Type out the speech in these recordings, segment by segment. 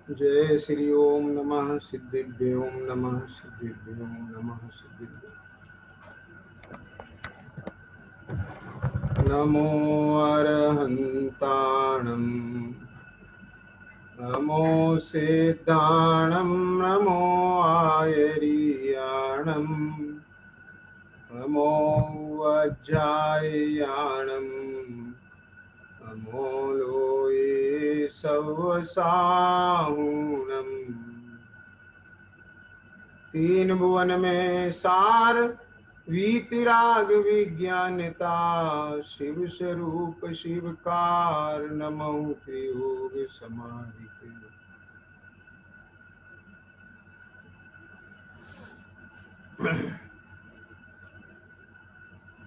जय श्री ओम नमः सिद्धिभ्यो ओम नमः सिद्धिभ्यो ओम नमः सिद्धिभ्यो। नमो अरहन्ताणं नमो सिद्धाणं नमो आयर्याणं नमो वज्राययाणं नमो लोये सवसाहुणम्। तीन भुवन में सार वीतराग विज्ञानता शिव स्वरूप शिवकार नमो योग समाधि के।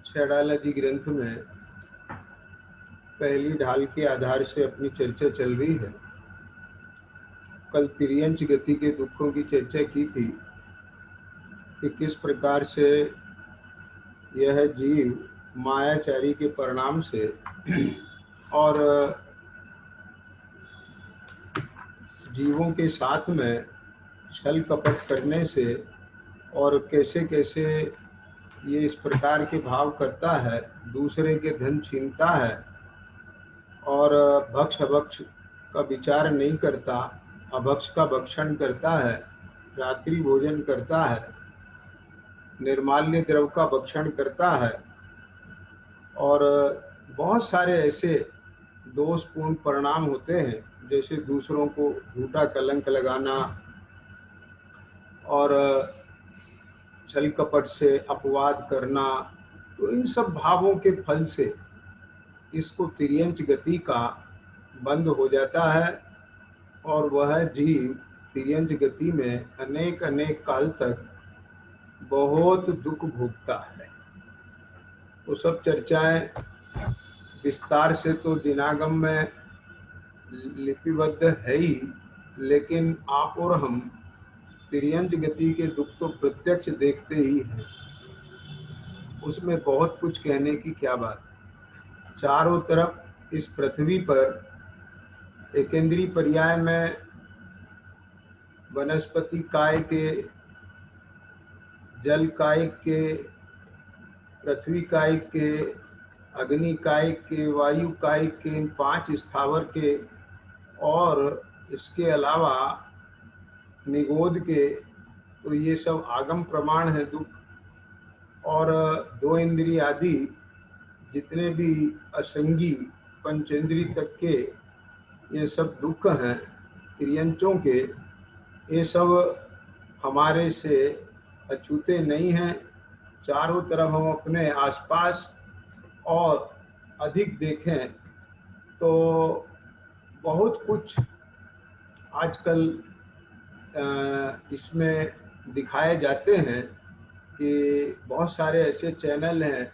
छेड़ाला जी ग्रंथ में पहली ढाल के आधार से अपनी चर्चा चल रही है। कल तिर्यंच गति के दुखों की चर्चा की थी कि किस प्रकार से यह जीव मायाचारी के परिणाम से और जीवों के साथ में छल कपट करने से और कैसे कैसे ये इस प्रकार के भाव करता है, दूसरे के धन छीनता है और भक्ष अभक्ष का विचार नहीं करता, अभक्ष का भक्षण करता है, रात्रि भोजन करता है, निर्माल्य द्रव का भक्षण करता है और बहुत सारे ऐसे दोषपूर्ण परिणाम होते हैं, जैसे दूसरों को झूठा कलंक लगाना और छल कपट से अपवाद करना। तो इन सब भावों के फल से इसको तिर्यंच गति का बंद हो जाता है और वह जीव तिर्यंच गति में अनेक अनेक काल तक बहुत दुख भोगता है। वो सब चर्चाएं विस्तार से तो दिनागम में लिपिबद्ध है ही, लेकिन आप और हम तिर्यंच गति के दुख तो प्रत्यक्ष देखते ही हैं। उसमें बहुत कुछ कहने की क्या बात। चारों तरफ इस पृथ्वी पर एकेंद्रीय पर्याय में वनस्पति काय के, जल काय के, पृथ्वी काय के, अग्नि काय के, वायु काय के, इन 5 स्थावर के और इसके अलावा निगोद के, तो ये सब आगम प्रमाण है दुख। और 2 इंद्रिय आदि जितने भी असंगी पंचेंद्रिय तक के ये सब दुख हैं तिर्यंचों के, ये सब हमारे से अछूते नहीं हैं। चारों तरफ हम अपने आसपास और अधिक देखें तो बहुत कुछ आजकल इसमें दिखाए जाते हैं कि बहुत सारे ऐसे चैनल हैं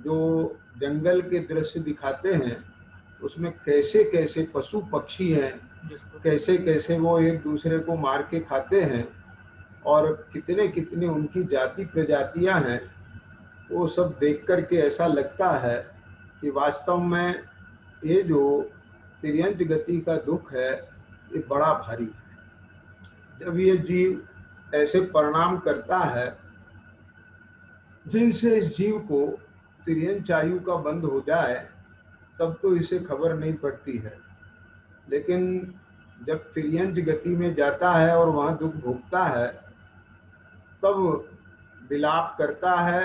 जो जंगल के दृश्य दिखाते हैं। उसमें कैसे कैसे पशु पक्षी हैं, कैसे कैसे वो एक दूसरे को मार के खाते हैं और कितने कितने उनकी जाति प्रजातियां हैं। वो सब देख कर के ऐसा लगता है कि वास्तव में ये जो तिर्यंच गति का दुख है ये बड़ा भारी है। जब ये जीव ऐसे परिणाम करता है जिनसे इस जीव को तिर्यंच आयु का बंद हो जाए, तब तो इसे खबर नहीं पड़ती है। लेकिन जब तिर्यंच गति में जाता है और वहाँ दुख भोगता है, तब विलाप करता है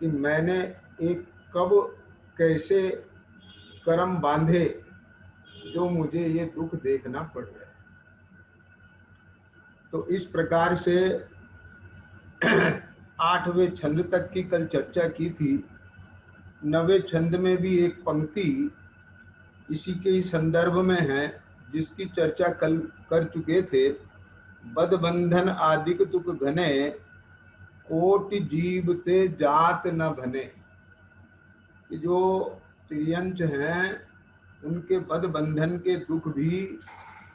कि मैंने एक कब कैसे कर्म बांधे जो मुझे ये दुख देखना पड़ रहा है। तो इस प्रकार से 8वें छंद तक की कल चर्चा की थी। 9वें छंद में भी एक पंक्ति इसी के ही संदर्भ में है, जिसकी चर्चा कल कर चुके थे। बद बंधन आदिक दुख घने, कोटि जीव ते जात न भने। कि जो तिर्यंच हैं उनके बद बंधन के दुख भी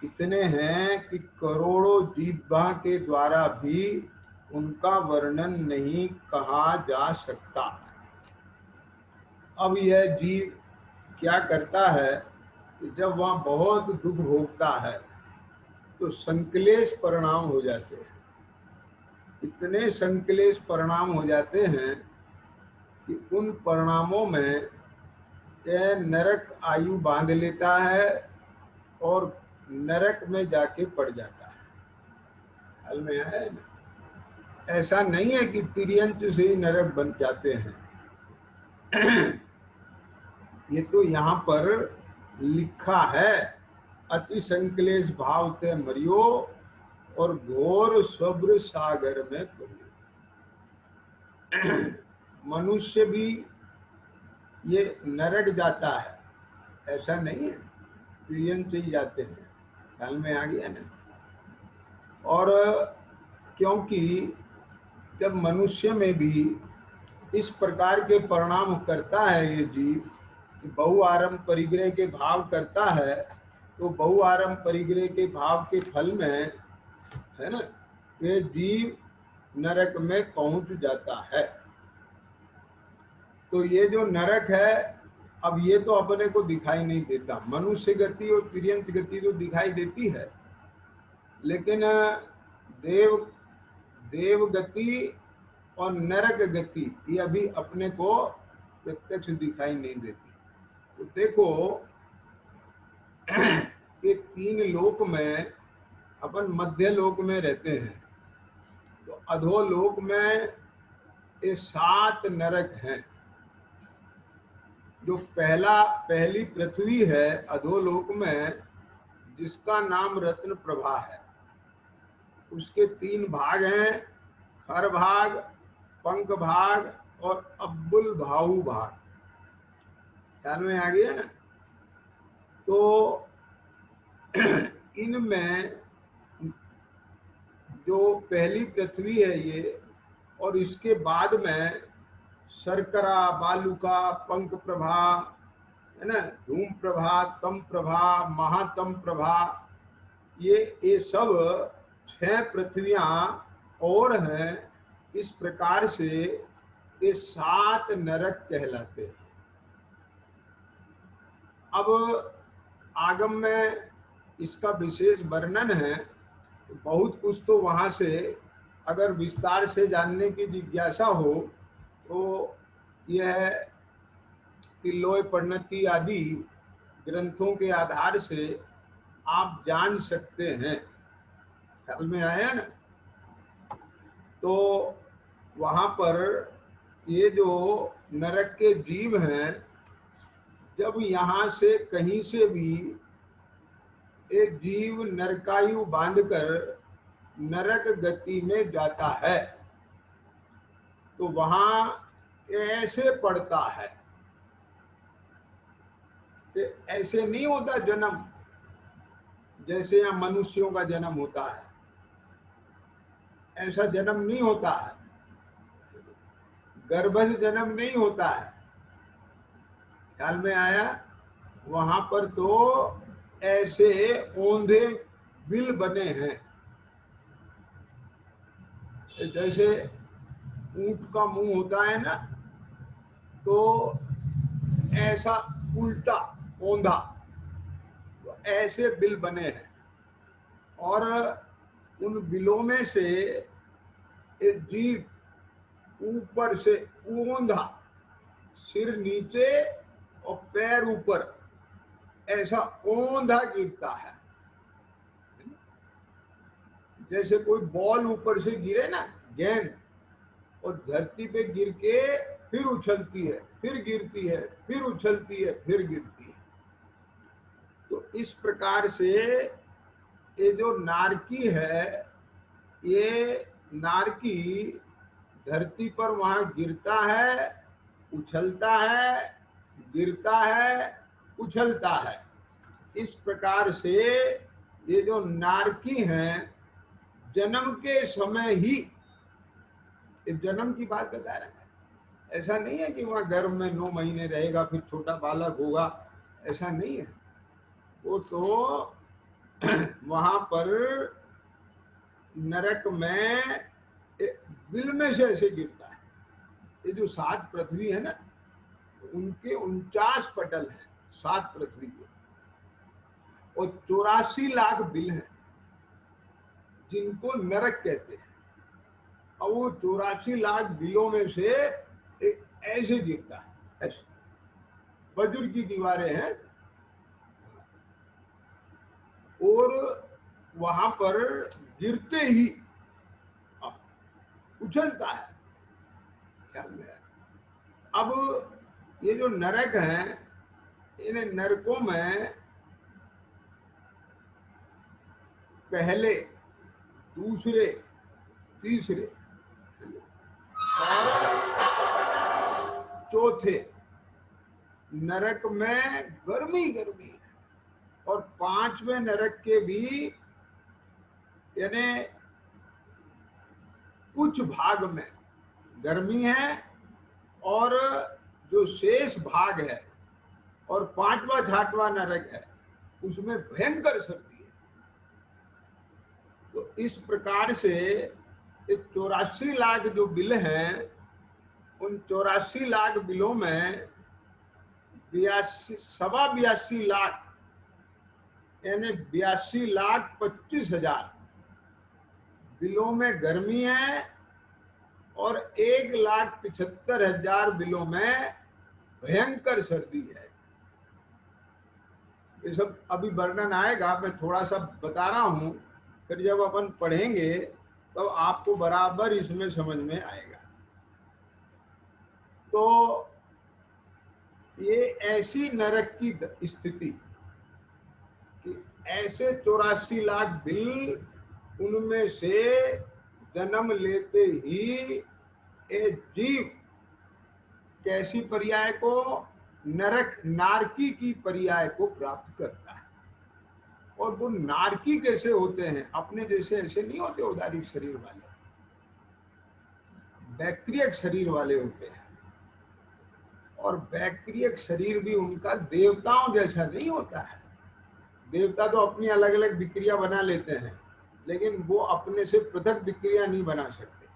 इतने हैं कि करोड़ों जीवा के द्वारा भी उनका वर्णन नहीं कहा जा सकता। अब यह जीव क्या करता है कि जब वह बहुत दुख भोगता है तो संक्लेश परिणाम हो जाते हैं। इतने संक्लेश परिणाम हो जाते हैं कि उन परिणामों में यह नरक आयु बांध लेता है और नरक में जाके पड़ जाता है। हाल में है ना? ऐसा नहीं है कि तिर्यंच से ही नरक बन जाते हैं। ये तो यहाँ पर लिखा है, अति संक्लेश भाव ते मरियो और घोर स्वब्र सागर में पड़ियो। मनुष्य भी ये नरक जाता है, ऐसा नहीं है, तिर्यंच ही जाते हैं। ख्याल में आ गया ना? और क्योंकि जब मनुष्य में भी इस प्रकार के परिणाम करता है ये जीव, बहुआरंभ परिग्रह के भाव करता है, तो बहुआरंभ परिग्रह के भाव के फल में है ना, ये जीव नरक में पहुंच जाता है। तो ये जो नरक है, अब ये तो अपने को दिखाई नहीं देता। मनुष्य गति और तिर्यंच गति तो दिखाई देती है, लेकिन देव गति और नरक गति ये अभी अपने को प्रत्यक्ष दिखाई नहीं देती। तो देखो, ये तीन लोक में अपन मध्य लोक में रहते हैं, तो अधोलोक में ये 7 नरक हैं। जो पहली पृथ्वी है अधोलोक में, जिसका नाम रत्न प्रभा है, उसके 3 भाग हैं, खर भाग, पंख भाग और अब्बुल भाऊ भाग। ख्याल में आ गया ना? तो इनमें जो पहली पृथ्वी है ये, और इसके बाद में शर्करा, बालुका, पंख प्रभा है ना, धूम प्रभा, तम प्रभा, महातम प्रभा, ये सब 6 पृथ्वियां और हैं। इस प्रकार से ये 7 नरक कहलाते हैं। अब आगम में इसका विशेष वर्णन है, बहुत कुछ तो वहां से अगर विस्तार से जानने की जिज्ञासा हो तो यह तिल्लोय परिणति आदि ग्रंथों के आधार से आप जान सकते हैं। ख्याल में आया ना? तो वहां पर ये जो नरक के जीव हैं, जब यहाँ से कहीं से भी एक जीव नरकायु बांधकर नरक गति में जाता है, तो वहां ऐसे पड़ता है। ऐसे नहीं होता जन्म, जैसे यहाँ मनुष्यों का जन्म होता है, ऐसा जन्म नहीं होता है। गर्भज जन्म नहीं होता है। ख्याल में आया? वहां पर तो ऐसे औंधे बिल बने हैं, जैसे ऊंट का मुंह होता है ना, तो ऐसा उल्टा औंधा, तो ऐसे बिल बने हैं। और उन बिलों में से एक जीव ऊपर से औंधा, सिर नीचे और पैर ऊपर, ऐसा औंधा गिरता है। जैसे कोई बॉल ऊपर से गिरे ना, गेंद, और धरती पे गिर के फिर उछलती है, फिर गिरती है, फिर उछलती है, फिर गिरती है। तो इस प्रकार से ये जो नारकी है, ये नारकी धरती पर वहां गिरता है, उछलता है, गिरता है, उछलता है। इस प्रकार से ये जो नारकी हैं, जन्म के समय ही, जन्म की बात बता रहे हैं, ऐसा नहीं है कि वहां गर्भ में 9 महीने रहेगा फिर छोटा बालक होगा, ऐसा नहीं है। वो तो वहां पर नरक में बिल में से ऐसे गिरता है। ये जो 7 पृथ्वी है ना, उनके 49 पटल हैं 7 पृथ्वी के, और 84 लाख बिल हैं। जिनको नरक कहते हैं। अब वो 84 लाख बिलों में से एक ऐसे गिरता है, ऐसे वज्र की दीवारें हैं, और वहां पर गिरते ही उछलता है, ख्याल में है। अब ये जो नरक हैं, इन नरकों में पहले, दूसरे, तीसरे और चौथे नरक में गर्मी गर्मी है, और पांचवें नरक के भी यानी कुछ भाग में गर्मी है, और जो शेष भाग है और पांचवा छठवां नरक है उसमें भयंकर सर्दी है। तो इस प्रकार से 84 लाख जो बिल हैं, उन 84 लाख बिलों में 82 लाख यानी 82,25,000 बिलों में गर्मी है, और 1,75,000 बिलों में भयंकर सर्दी है। ये सब अभी वर्णन आएगा, मैं थोड़ा सा बता रहा हूं, फिर जब अपन पढ़ेंगे तो आपको बराबर इसमें समझ में आएगा। तो ये ऐसी नरक की स्थिति कि ऐसे 84 लाख बिल, उनमें से जन्म लेते ही एक जीव कैसी पर्याय को, नरक नारकी की पर्याय को प्राप्त करता है। और वो नारकी कैसे होते हैं? अपने जैसे ऐसे नहीं होते उदारिक शरीर वाले, बैक्टीरियक शरीर वाले होते हैं। और बैक्टीरियक शरीर भी उनका देवताओं जैसा नहीं होता है। देवता तो अपनी अलग अलग विक्रिया बना लेते हैं, लेकिन वो अपने से पृथक विक्रिया नहीं बना सकते,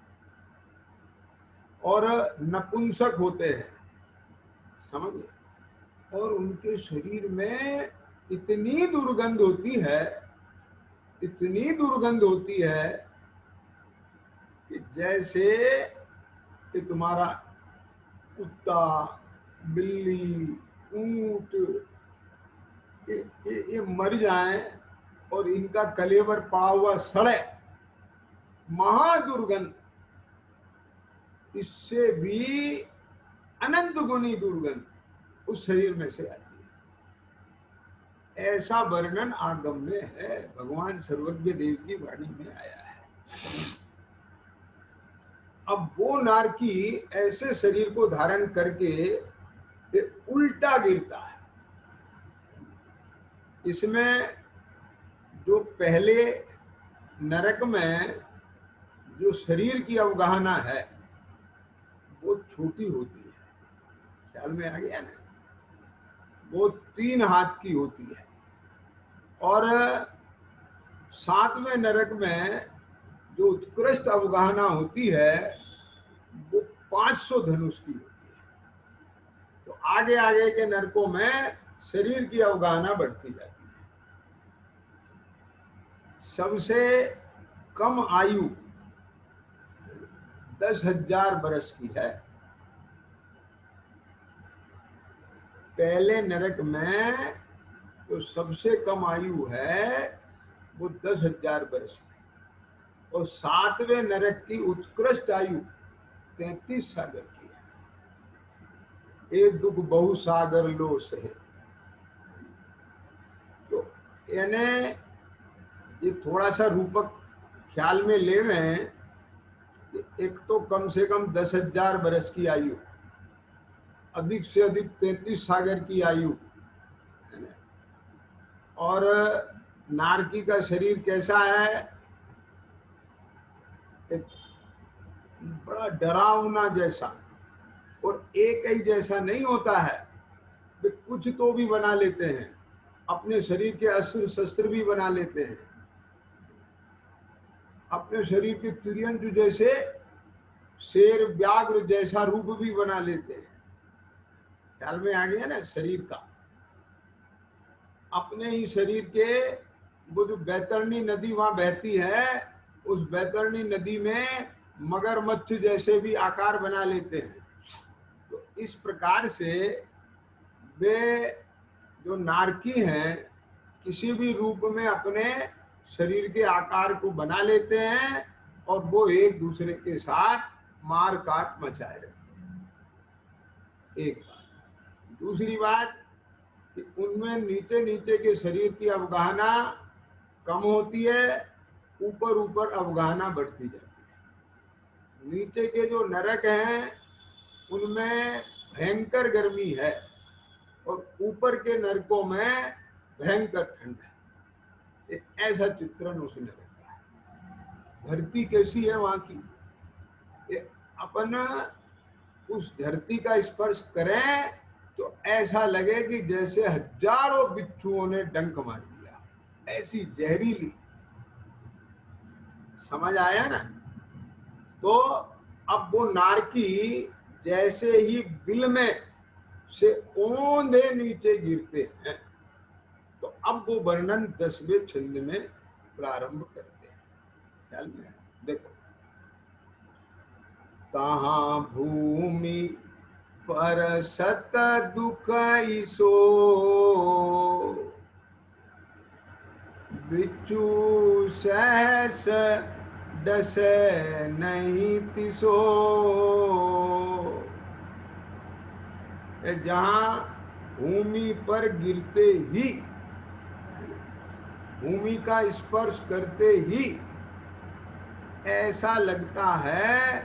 और नपुंसक होते हैं, समझिए। और उनके शरीर में इतनी दुर्गंध होती है, इतनी दुर्गंध होती है कि जैसे कि तुम्हारा कुत्ता, बिल्ली, ऊंट ये मर जाएं और इनका कलेवर पड़ा हुआ सड़े, महादुर्गंध, इससे भी अनंत गुनी दुर्गंध उस शरीर में से आती है। ऐसा वर्णन आगम में है, भगवान सर्वज्ञ देव की वाणी में आया है। अब वो नारकी ऐसे शरीर को धारण करके उल्टा गिरता है। इसमें जो पहले नरक में जो शरीर की अवगाहना है वो छोटी होती है, ख्याल में आ गया ना? वो 3 हाथ की होती है, और 7वें नरक में जो उत्कृष्ट अवगाहना होती है वो 500 धनुष की होती है। तो आगे आगे के नरकों में शरीर की अवगाहना बढ़ती जाती है। सबसे कम आयु 10,000 वर्ष की है। पहले नरक में जो सबसे कम आयु है वो 10,000 वर्ष है, और 7वें नरक की उत्कृष्ट आयु 33 सागर की है। एक दुख बहु सागर लो सहे। तो यानी ये थोड़ा सा रूपक ख्याल में ले में, एक तो कम से कम 10,000 वर्ष की आयु, अधिक से अधिक 33 सागर की आयु, और नारकी का शरीर कैसा है? एक बड़ा डरावना जैसा, और एक ही जैसा नहीं होता है, वे कुछ तो भी बना लेते हैं, अपने शरीर के अस्त्र शस्त्र भी बना लेते हैं, अपने शरीर के तिर्यंत जैसे शेर व्याघ्र जैसा रूप भी बना लेते हैं। ख्याल में आ गया ना शरीर का? अपने ही शरीर के, वो जो बैतरणी नदी वहां बहती है, उस बैतरणी नदी में मगरमच्छ जैसे भी आकार बना लेते हैं। तो इस प्रकार से वे जो नारकी हैं किसी भी रूप में अपने शरीर के आकार को बना लेते हैं और वो एक दूसरे के साथ मार काट मचाए रहते हैं। एक बात। दूसरी बात कि उनमें नीचे नीचे के शरीर की अवगाहना कम होती है, ऊपर ऊपर अवगाहना बढ़ती जाती है। नीचे के जो नरक हैं उनमें भयंकर गर्मी है और ऊपर के नरकों में भयंकर ठंड है। ऐसा चित्रण उसने रखा है। धरती कैसी है वहां की, अपन उस धरती का स्पर्श करें तो ऐसा लगे कि जैसे हजारों बिच्छुओं ने डंक मार दिया, ऐसी जहरीली। समझ आया ना? तो अब वो नारकी जैसे ही बिल में से ओंधे नीचे गिरते हैं तो अब वो वर्णन 10वें छंद में प्रारंभ करते हैं। ख्याल में देखो, कहाँ भूमि पर सत दुख इसो, बिच्छू सहस डसे नहीं तिसो। जहां भूमि पर गिरते ही, भूमि का स्पर्श करते ही ऐसा लगता है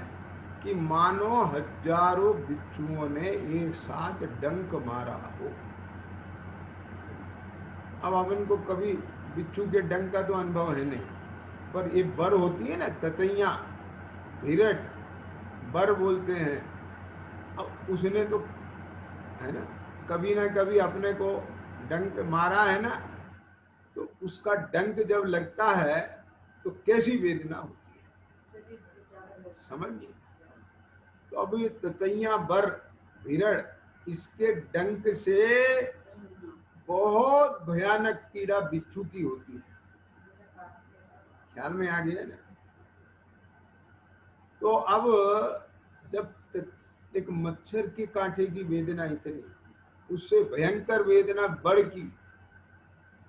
कि मानो हजारों बिच्छुओं ने एक साथ डंक मारा हो। अब अपन को कभी बिच्छू के डंक का तो अनुभव है नहीं, पर ये बर होती है ना, ततैया, हिरट, बर बोलते हैं। अब उसने तो है ना कभी अपने को डंक मारा है ना, तो उसका डंक जब लगता है तो कैसी वेदना होती है, समझ लीजिए। तो अब ये ततैया, बर, हिरण, इसके डंक से बहुत भयानक पीड़ा बिच्छू की होती है। ख्याल में आ गया ना? तो अब जब एक मच्छर के कांटे की वेदना इतनी, उससे भयंकर वेदना बड़ की,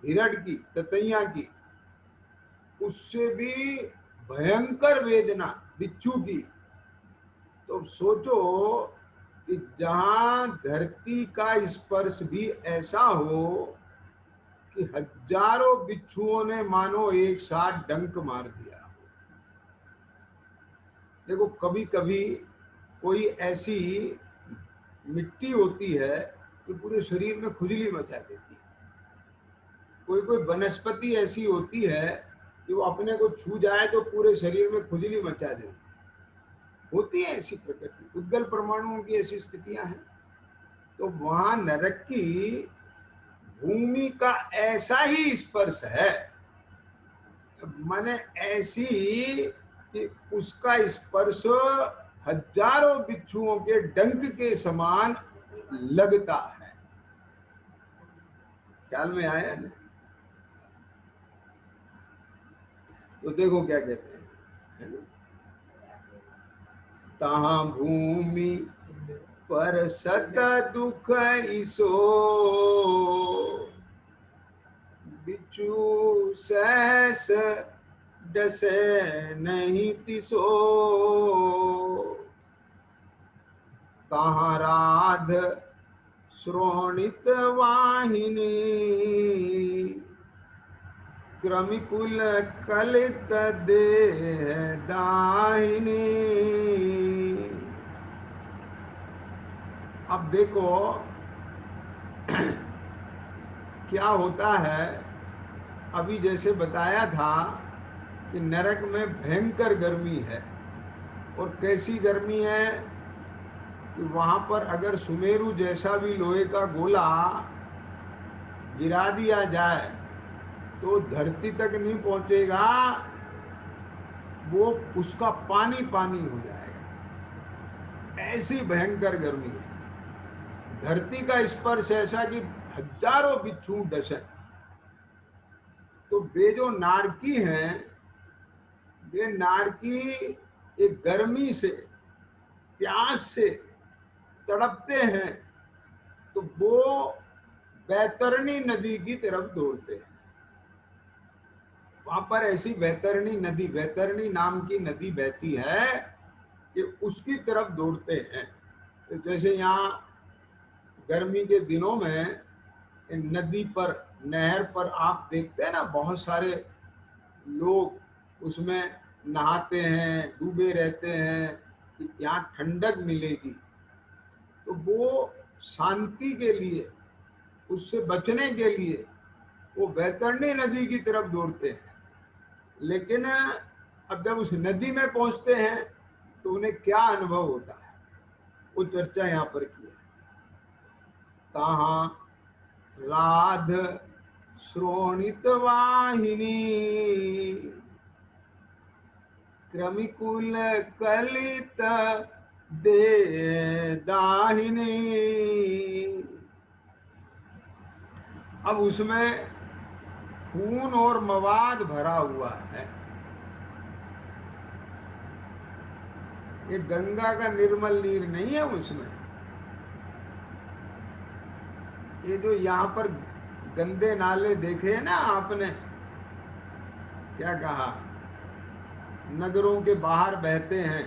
हिरण की, ततैया की, उससे भी भयंकर वेदना बिच्छू की। तो सोचो कि जहां धरती का स्पर्श भी ऐसा हो कि हजारों बिच्छुओं ने मानो एक साथ डंक मार दिया। देखो, कभी कभी कोई ऐसी मिट्टी होती है कि पूरे शरीर में खुजली मचा देती है। कोई कोई वनस्पति ऐसी होती है कि वो अपने को छू जाए तो पूरे शरीर में खुजली मचा देती है। होती है ऐसी प्रकृति, उद्गल परमाणुओं की ऐसी स्थितियां हैं। तो वहां नरक की भूमि का ऐसा ही स्पर्श है, माने ऐसी कि उसका स्पर्श हजारों बिच्छुओं के डंक के समान लगता है। ख्याल में आया ना? तो देखो क्या कहते हैं, तहाँ भूमि पर सत दुख इसो, बिच्छू सहस डसे नहीं तिसो। तहाँ राध श्रोणित वाहिनी, क्रमिकुल कलित देह दाहिनी। अब देखो क्या होता है। अभी जैसे बताया था कि नरक में भयंकर गर्मी है, और कैसी गर्मी है कि वहां पर अगर सुमेरु जैसा भी लोहे का गोला गिरा दिया जाए तो धरती तक नहीं पहुंचेगा, वो उसका पानी पानी हो जाएगा। ऐसी भयंकर गर्मी है। धरती का स्पर्श ऐसा कि हजारों बिच्छू डसे। तो वे जो नारकी हैं वे नारकी एक गर्मी से, प्यास से तड़पते हैं तो वो बैतरणी नदी की तरफ दौड़ते हैं। वहां पर ऐसी बैतरणी नदी, बैतरणी नाम की नदी बहती है कि उसकी तरफ दौड़ते हैं। तो जैसे यहाँ गर्मी के दिनों में नदी पर, नहर पर आप देखते हैं ना, बहुत सारे लोग उसमें नहाते हैं, डूबे रहते हैं कि यहाँ ठंडक मिलेगी। तो वो शांति के लिए, उससे बचने के लिए वो बैतरणी नदी की तरफ दौड़ते हैं। लेकिन अब जब उस नदी में पहुंचते हैं तो उन्हें क्या अनुभव होता है, वो चर्चा यहाँ पर की है। तहाँ राध श्रोणित वाहिनी, क्रमिकुल कलित दे दाहिनी। अब उसमें खून और मवाद भरा हुआ है। ये गंगा का निर्मल नीर नहीं है उसमें। ये जो यहाँ पर गंदे नाले देखे ना आपने, क्या कहा, नगरों के बाहर बहते हैं,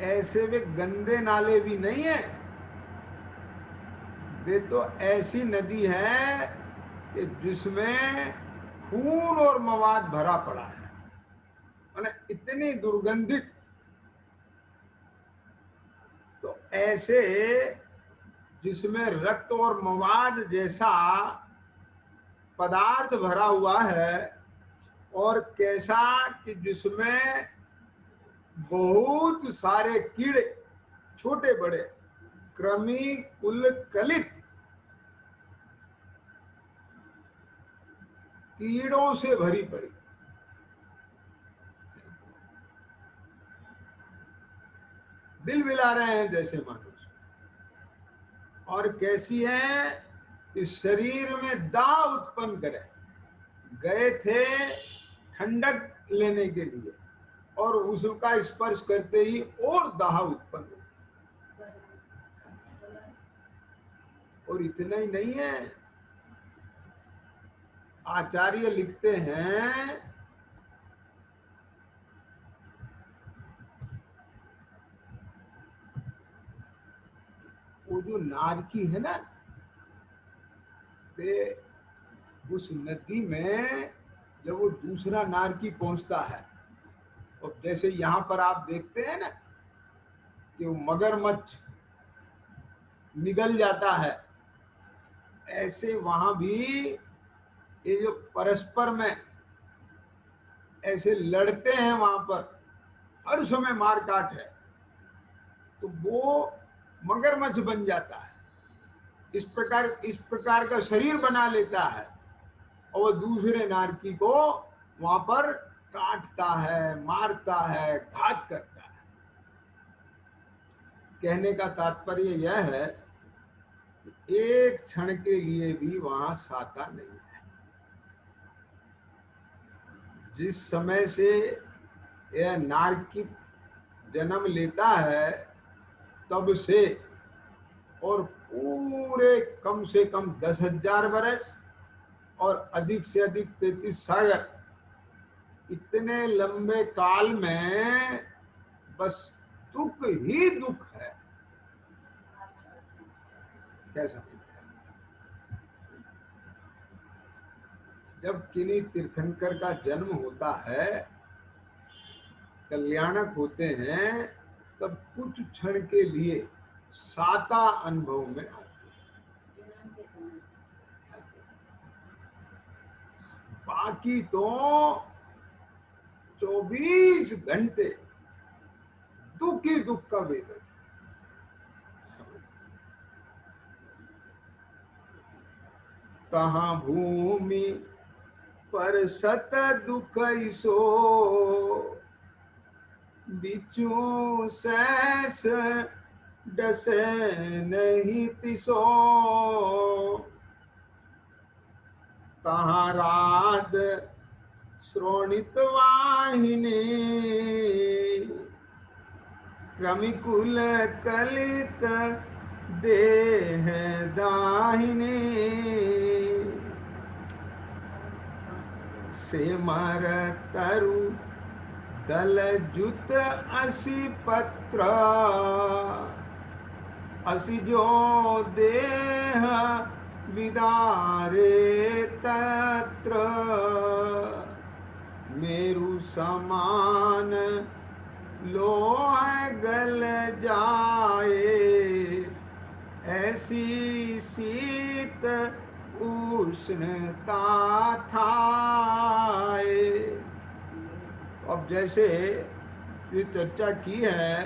ऐसे वे गंदे नाले भी नहीं है। वे तो ऐसी नदी है कि जिसमें खून और मवाद भरा पड़ा है, माने इतनी दुर्गंधित। तो ऐसे जिसमें रक्त और मवाद जैसा पदार्थ भरा हुआ है, और कैसा कि जिसमें बहुत सारे कीड़े, छोटे बड़े, क्रमी कुल कलित, कीड़ों से भरी पड़ी। दिल मिला रहे हैं जैसे मानो। और कैसी है कि शरीर में दाह उत्पन्न करे। गए थे ठंडक लेने के लिए और उसका स्पर्श करते ही और दाह उत्पन्न हो। और इतना ही नहीं है, आचार्य लिखते हैं वो जो नारकी है ना, उस नदी में जब वो दूसरा नारकी पहुंचता है, और जैसे यहां पर आप देखते हैं ना कि वो मगरमच्छ निगल जाता है, ऐसे वहां भी ये जो परस्पर में ऐसे लड़ते हैं, वहां पर हर समय मार काट है, तो वो मगरमच्छ बन जाता है। इस प्रकार का शरीर बना लेता है और वो दूसरे नारकी को वहां पर काटता है, मारता है, घात करता है। कहने का तात्पर्य यह है कि एक क्षण के लिए भी वहां साता नहीं है। जिस समय से यह नारकी जन्म लेता है तब से, और पूरे कम से कम 10,000 बरस और अधिक से अधिक 33 सागर, इतने लंबे काल में बस दुख ही दुख है। कैसा? जब किन्हीं तीर्थंकर का जन्म होता है, कल्याणक होते हैं, तब कुछ क्षण के लिए साता अनुभव में आती है। बाकी तो 24 घंटे दुख ही दुख का वेदन। कहाँ भूमि पर सत दुख सो, बिचू सैस डसे नहीं तिसो। कहाँ राध श्रोणित वाहिनी क्रमिकुल कलित देह दाहिनी सेमर तरु दल जुत असि पत्र असि जो देह विदारे तत्र मेरु समान लोह गल जाए ऐसी शीत उष्णता थाए। अब जैसे ये चर्चा की है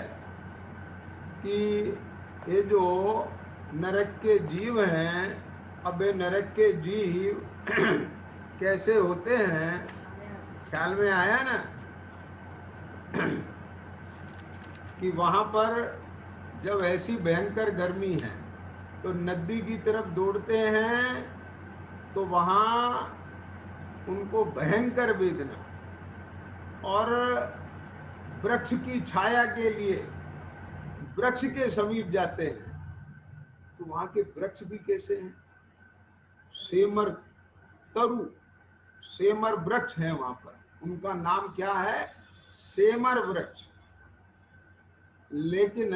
कि ये जो नरक के जीव हैं, अब ये नरक के जीव कैसे होते हैं, ख्याल में आया ना कि वहां पर जब ऐसी भयंकर गर्मी है तो नदी की तरफ दौड़ते हैं तो वहां उनको भयंकर वेदना, और वृक्ष की छाया के लिए वृक्ष के समीप जाते हैं तो वहां के वृक्ष भी कैसे हैं, सेमर तरु, सेमर वृक्ष है वहां पर, उनका नाम क्या है, सेमर वृक्ष। लेकिन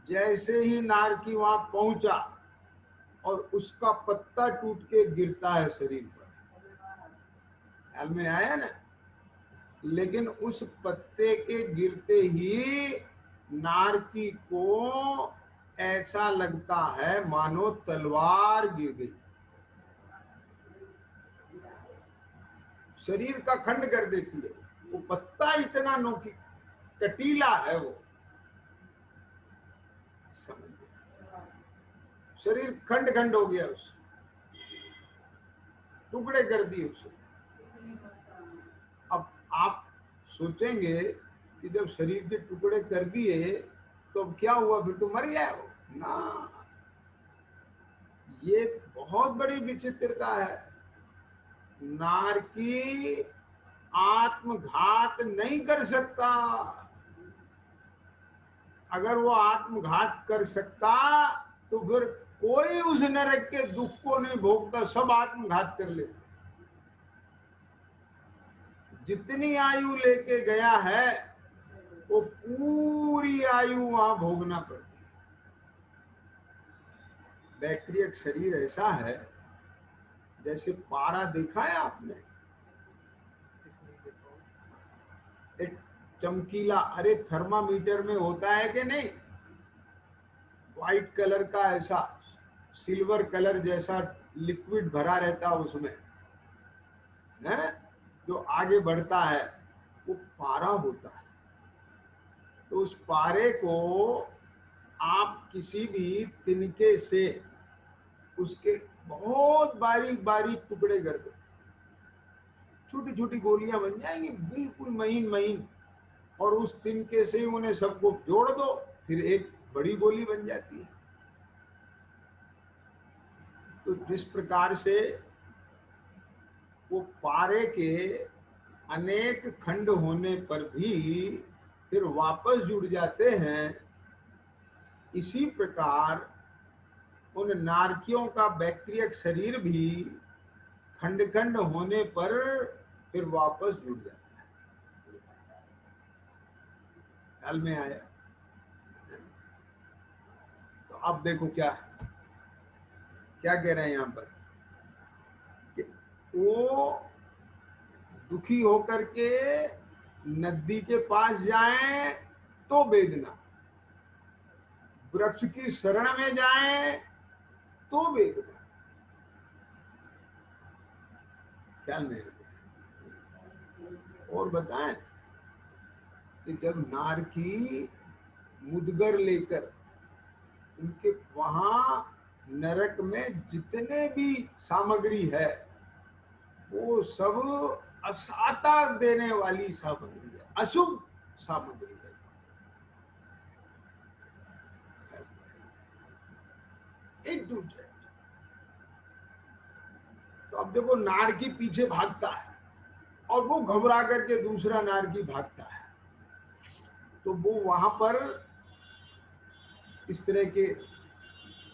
जैसे ही नारकी वहां पहुंचा और उसका पत्ता टूट के गिरता है शरीर पर, ख्याल में आया ना, लेकिन उस पत्ते के गिरते ही नारकी को ऐसा लगता है मानो तलवार गिर गई, शरीर का खंड कर देती है। वो पत्ता इतना नोकी कटीला है, वो समझ, शरीर खंड खंड हो गया, उस टुकड़े कर दिए उसे। अब आप सोचेंगे कि जब शरीर के टुकड़े कर दिए तो अब क्या हुआ, फिर तो मर गया वो ना। ये बहुत बड़ी विचित्रता है। नारकी आत्मघात नहीं कर सकता। अगर वो आत्मघात कर सकता तो फिर कोई उस नरक के दुख को नहीं भोगता, सब आत्मघात कर लेते। जितनी आयु लेके गया है वो पूरी आयु वहां भोगना पड़ती है। बैक्टीरियक शरीर ऐसा है जैसे पारा देखा है आपने, एक चमकीला, अरे थर्मामीटर में होता है कि नहीं, व्हाइट कलर का ऐसा सिल्वर कलर जैसा लिक्विड भरा रहता है उसमें है, जो आगे बढ़ता है वो पारा होता है। तो उस पारे को आप किसी भी तिनके से उसके बहुत बारीक बारीक टुकड़े कर दो, छोटी छोटी गोलियां बन जाएंगी बिल्कुल महीन महीन, और उस तिनके से उन्हें सबको जोड़ दो, फिर एक बड़ी गोली बन जाती है। तो जिस प्रकार से वो पारे के अनेक खंड होने पर भी फिर वापस जुड़ जाते हैं, इसी प्रकार उन नारकियों का बैक्टीरियक शरीर भी खंड खंड होने पर फिर वापस जुड़ जाता है। ख्याल में आया? तो अब देखो क्या क्या कह रहे हैं यहां पर कि वो दुखी होकर के नदी के पास जाएं तो वेदना, वृक्ष की शरण में जाएं तो वेदना। ख्याल में? और बताएं कि जब नारकी मुदगर लेकर उनके वहां नरक में जितने भी सामग्री है वो सब असाता देने वाली सामग्री है, अशुभ सामग्री है। एक दूसरे, तो अब देखो नारकी पीछे भागता है, और वो घबरा करके दूसरा नारकी भागता है। तो वो वहां पर इस तरह के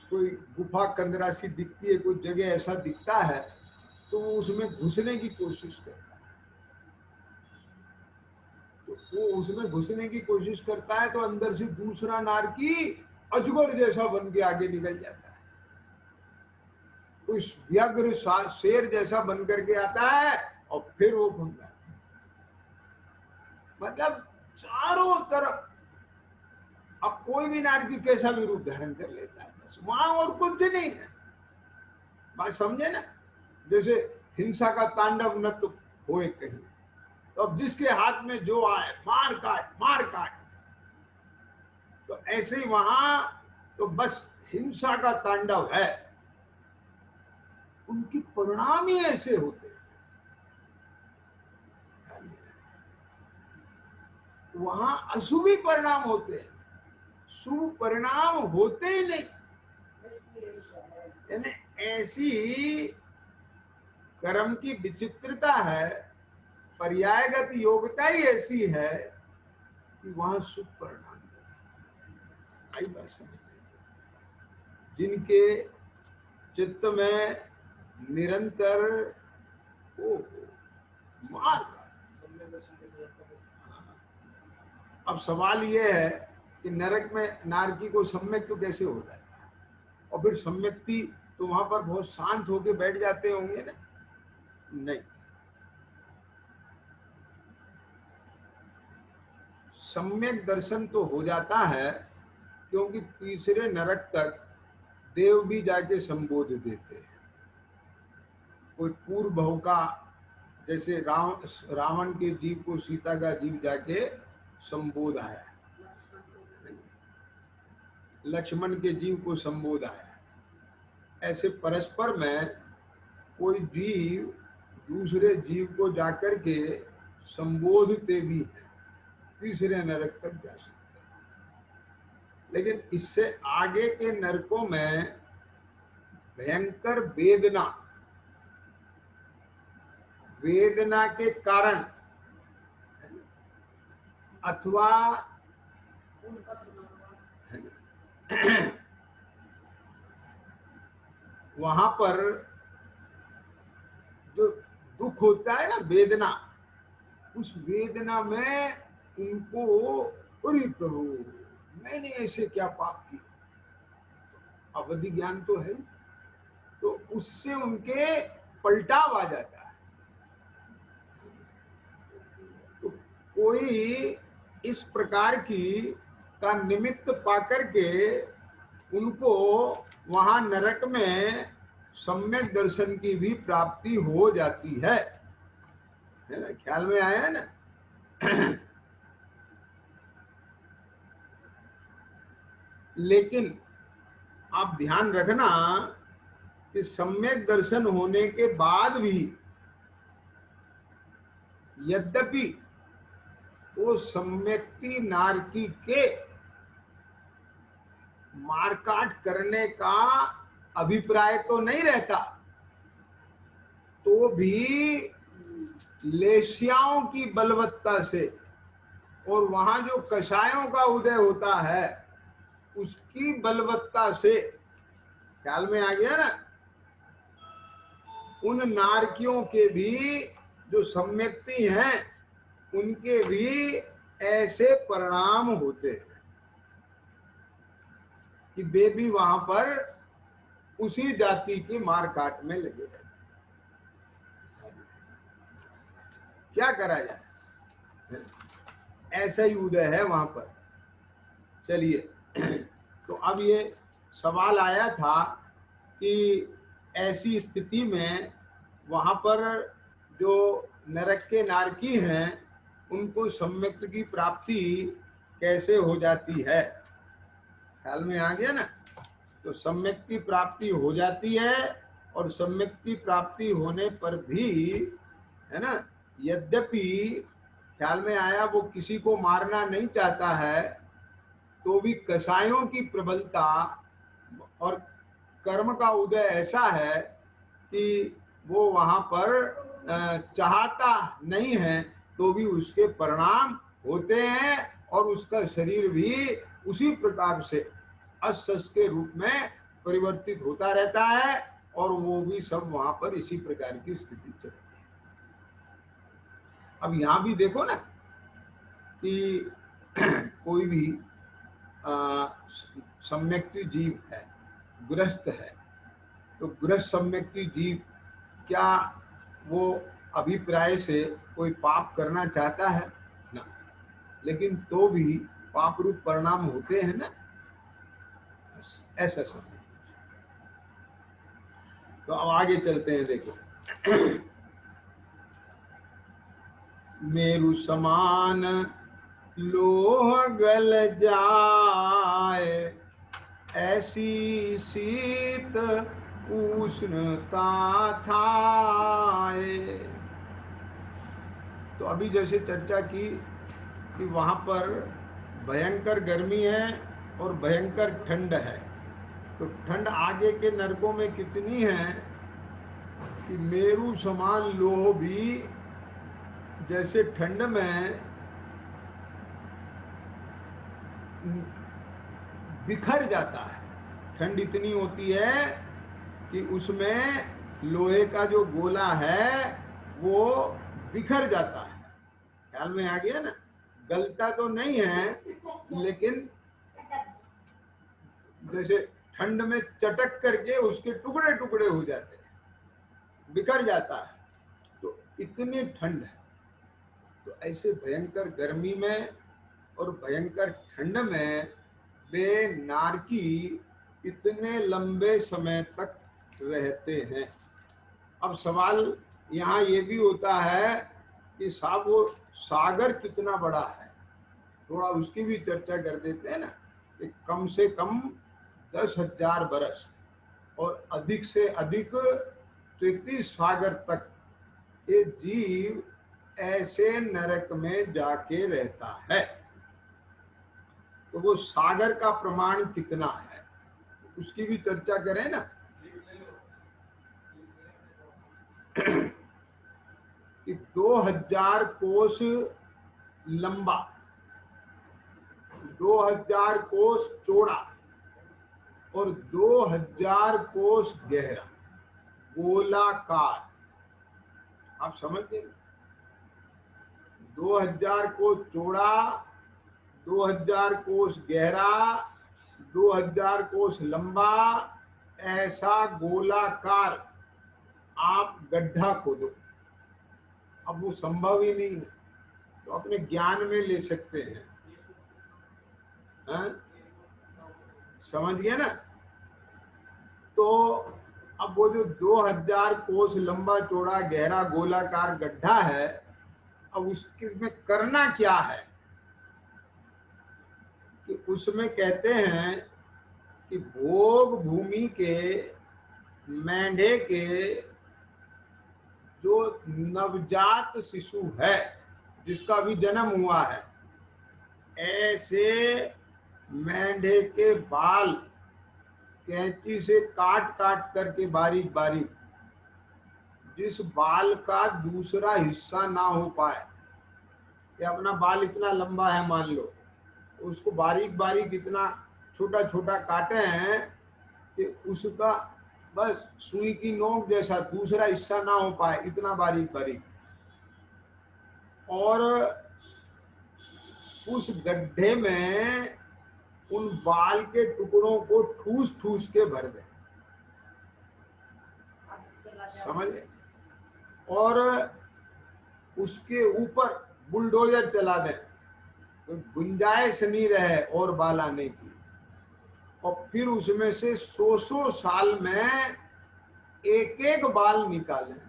कोई गुफा कंदरासी दिखती है, कोई जगह ऐसा दिखता है, तो वो उसमें घुसने की कोशिश करता है। तो वो उसमें घुसने की कोशिश करता है तो अंदर से दूसरा नारकी अजगर जैसा बन के आगे निकल जाता है, उस व्यग्र शेर जैसा बन करके आता है और फिर वो घूम जाता है। मतलब चारों तरफ अब कोई भी नारकी कैसा भी रूप धारण कर लेता है, बस वहां और कुछ नहीं है। बात समझे ना? जैसे हिंसा का तांडव न तो होए कहीं, तो अब जिसके हाथ में जो आए मार काट, तो ऐसे ही वहां तो बस हिंसा का तांडव है। उनके परिणाम ही ऐसे होते हैं। वहां अशुभ परिणाम होते हैं, शुभ परिणाम होते ही नहीं। यानी ऐसी कर्म की विचित्रता है, पर्यायगत योग्यता ही ऐसी है कि वहां शुभ परिणाम आई। बात समझ, जिनके चित्त में निरंतर ओ मार का। अब सवाल यह है कि नरक में नारकी को सम्यक तो कैसे हो जाता है, और फिर सम्यक्ति तो वहां पर बहुत शांत होके बैठ जाते होंगे ना? नहीं, सम्यक दर्शन तो हो जाता है, क्योंकि तीसरे नरक तक देव भी जाके संबोध देते हैं। कोई पूर्व भव का, जैसे रावण के जीव को सीता का जीव जाके संबोध आया, लक्ष्मण के जीव को संबोध आया, ऐसे परस्पर में कोई जीव दूसरे जीव को जाकर के संबोधते भी है, तीसरे नरक तक जा सकते हैं। लेकिन इससे आगे के नरकों में भयंकर वेदना के कारण अथवा वहां पर जो दुख होता है ना, वेदना, उस वेदना में उनको अरे प्रभु मैंने ऐसे क्या पाप किया, अवधि ज्ञान तो है, तो उससे उनके पलटाव आ जाता है। तो कोई इस प्रकार की का निमित्त पाकर के उनको वहां नरक में सम्यक दर्शन की भी प्राप्ति हो जाती है ना? ख्याल में आया ना? लेकिन आप ध्यान रखना कि सम्यक दर्शन होने के बाद भी यद्यपि वो सम्यक्ति नारकी के मारकाट करने का अभिप्राय तो नहीं रहता, तो भी लेस्याओं की बलवत्ता से और वहां जो कषायों का उदय होता है उसकी बलवत्ता से, ख्याल में आ गया ना, उन नारकियों के भी जो सम्यक्ति हैं उनके भी ऐसे परिणाम होते हैं कि वे भी वहां पर उसी जाति की मार काट में लगे रहते। क्या करा जाए, ऐसा ही उदय है वहां पर। चलिए, तो अब ये सवाल आया था कि ऐसी स्थिति में वहां पर जो नरक के नारकी हैं उनको सम्यक की प्राप्ति कैसे हो जाती है? ख्याल में आ गया ना? तो सम्यक की प्राप्ति हो जाती है, और सम्यक की प्राप्ति होने पर भी, है ना, यद्यपि ख्याल में आया वो किसी को मारना नहीं चाहता है, तो भी कसायों की प्रबलता और कर्म का उदय ऐसा है कि वो वहां पर चाहता नहीं है तो भी उसके परिणाम होते हैं और उसका शरीर भी उसी प्रकार से अस के रूप में परिवर्तित होता रहता है और वो भी सब वहां पर इसी प्रकार की स्थिति चलती है। अब यहां भी देखो ना कि कोई भी सम्यक्ति जीव है, गृहस्थ है, तो गृहस्थ सम्यक्ति जीव क्या वो अभिप्राय से कोई पाप करना चाहता है ना, लेकिन तो भी पाप रूप परिणाम होते हैं ना, ऐसा समझ। तो अब आगे चलते हैं, देखो मेरु समान लोह गल जाए, ऐसी शीत उष्णता थाए। तो अभी जैसे चर्चा की कि वहां पर भयंकर गर्मी है और भयंकर ठंड है, तो ठंड आगे के नरकों में कितनी है कि मेरु समान लोह भी जैसे ठंड में बिखर जाता है। ठंड इतनी होती है कि उसमें लोहे का जो गोला है वो बिखर जाता है। ख्याल में आ गया ना, गलता तो नहीं है लेकिन जैसे ठंड में चटक करके उसके टुकड़े टुकड़े हो जाते हैं, बिखर जाता है। तो इतनी ठंड है, तो ऐसे भयंकर गर्मी में और भयंकर ठंड में वे नारकी इतने लंबे समय तक रहते हैं। अब सवाल यहाँ ये भी होता है कि साहब वो सागर कितना बड़ा है, थोड़ा उसकी भी चर्चा कर देते हैं ना। कि कम से कम 10,000 बरस और अधिक से अधिक 33 सागर तक ये जीव ऐसे नरक में जाके रहता है। तो वो सागर का प्रमाण कितना है उसकी भी चर्चा करें ना। कि 2000 कोस लंबा, 2000 कोस चौड़ा और 2000 कोस गहरा गोलाकार। आप समझ गए, 2000 कोस चौड़ा, 2000 कोस गहरा, 2000 कोस लंबा, ऐसा गोलाकार आप गड्ढा खोदो। अब वो संभव ही नहीं है, तो अपने ज्ञान में ले सकते हैं। समझ गया ना। तो अब वो जो 2000 कोस लंबा चौड़ा गहरा गोलाकार गड्ढा है, अब उसके में करना क्या है कि उसमें कहते हैं कि भोग भूमि के मेंढे के जो नवजात शिशु है जिसका भी जन्म हुआ है, ऐसे मेंढे के बाल कैंची से काट काट करके बारीक बारीक, जिस बाल का दूसरा हिस्सा ना हो पाए, कि अपना बाल इतना लंबा है मान लो, उसको बारीक बारीक इतना छोटा छोटा काटे हैं कि उसका बस सुई की नोक जैसा दूसरा हिस्सा ना हो पाए, इतना बारीक बारीक। और उस गड्ढे में उन बाल के टुकड़ों को ठूस ठूस के भर दे, समझ गए, और उसके ऊपर बुलडोजर चला दे, तो गुंजाइश नहीं रहे और बाल आने की। और फिर उसमें से 100 साल में एक एक बाल निकालें।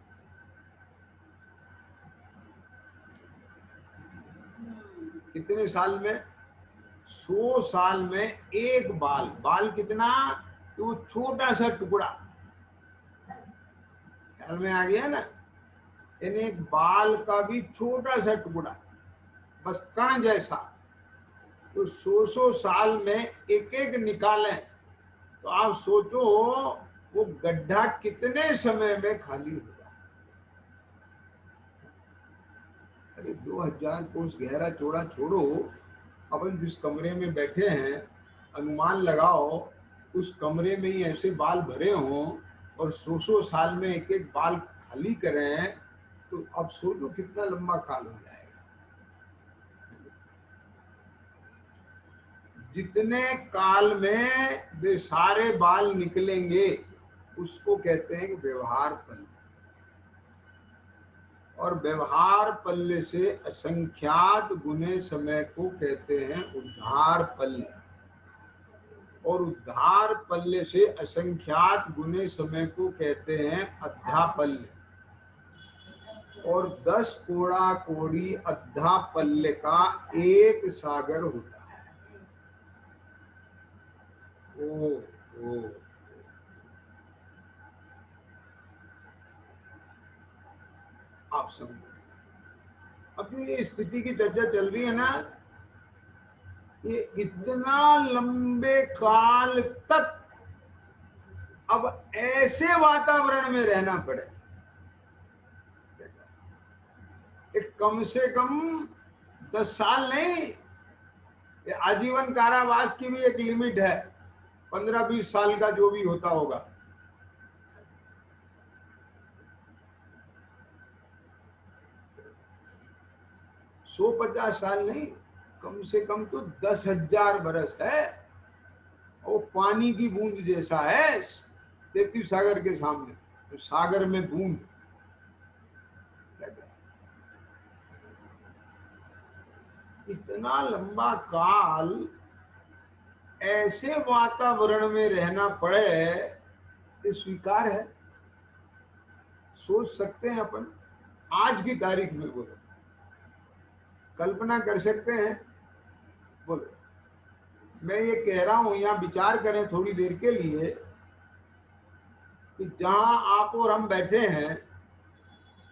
कितने साल में? 100 साल में एक बाल। बाल कितना? तो छोटा सा टुकड़ा, ख्याल में आ गया ना। एक बाल का भी छोटा सा टुकड़ा, बस कण जैसा। तो 100 साल में एक एक निकालें, तो आप सोचो वो गड्ढा कितने समय में खाली होगा। अरे 2000 कोस गहरा चौड़ा छोड़ो, अपन जिस कमरे में बैठे हैं, अनुमान लगाओ उस कमरे में ही ऐसे बाल भरे हों और 100 साल में एक एक बाल खाली करें, तो अब सोचो कितना लंबा काल हो जाएगा। जितने काल में वे सारे बाल निकलेंगे उसको कहते हैं कि व्यवहार पल्ले, और व्यवहार पल्ले से असंख्यात गुने समय को कहते हैं उद्धार पल्ले, और उद्धार पल्ले से असंख्यात गुने समय को कहते हैं अध्यापल्य, और 10 कोड़ा कोड़ी अध्यापल्य का एक सागर होता है। ओ ओ आप समझो, अभी ये स्थिति की चर्चा चल रही है ना, ये इतना लंबे काल तक अब ऐसे वातावरण में रहना पड़े, कम से कम 10 साल नहीं, आजीवन कारावास की भी एक लिमिट है, 15-20 साल का जो भी होता होगा। सौ 50 साल नहीं, कम से कम तो 10,000 बरस है, और पानी की बूंद जैसा है 33 सागर के सामने, तो सागर में बूंद। इतना लंबा काल ऐसे वातावरण में रहना पड़े, ये स्वीकार है? सोच सकते हैं अपन? आज की तारीख में बोलो, कल्पना कर सकते हैं? बोलो। मैं ये कह रहा हूं, यहां विचार करें थोड़ी देर के लिए कि जहां आप और हम बैठे हैं,